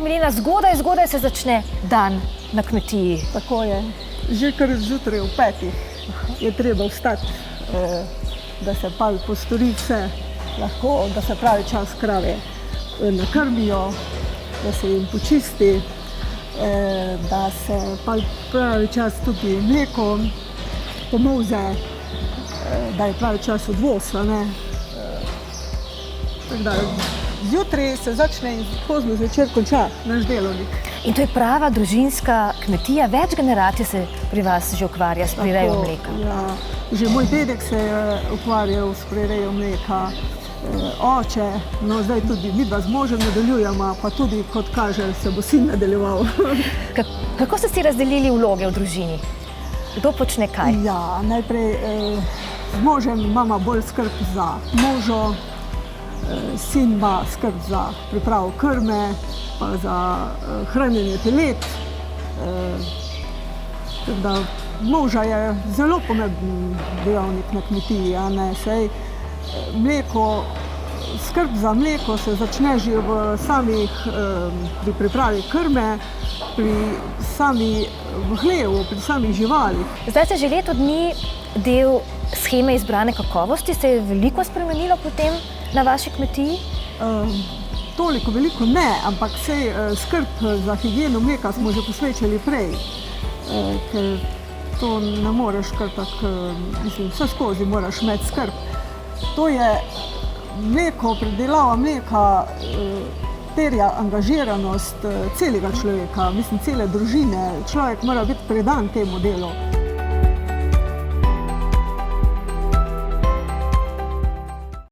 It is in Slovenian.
Milena, zgodaj se začne dan na kmetiji. Tako je. Že kar zjutraj ob 5 je treba vstati, da se postori vse lahko, da se pravi čas krave nakrmijo, da se jim počisti, da se pravi čas tudi mleko pomolze, da je pravi čas odvoz. Zjutraj se začne in pozno zvečer konča naš delovnik. In to je prava družinska kmetija, več generacij se pri vas že ukvarja s prirejo mleka. Ja, že moj dedek se je ukvarjal s prirejo mleka, oče, no zdaj tudi midva z možem nadaljujemo, pa tudi, kot kaže, se bo sin nadaljeval. Kako ste si razdelili vloge v družini? Kdo počne kaj? Ja, najprej z možem imamo bolj skrb za možo, sin ima skrb za pripravo krme, pa za hranjenje telet. Moža je zelo pomemben dejavnik na kmetiji, saj skrb za mleko se začne že pri pripravi krme, v hlevu, pri samih živalih. Zdaj ste že leto dni del sheme izbrane kakovosti. Se je veliko spremenilo potem na vaši kmetiji? Toliko veliko ne, ampak skrb za higieno mleka smo že posvečali prej, ker to ne moreš kar tako, vse skozi moraš imeti skrb. To je mleko, predelava mleka terja angažiranost celega človeka, cele družine. Človek mora biti predan temu delu.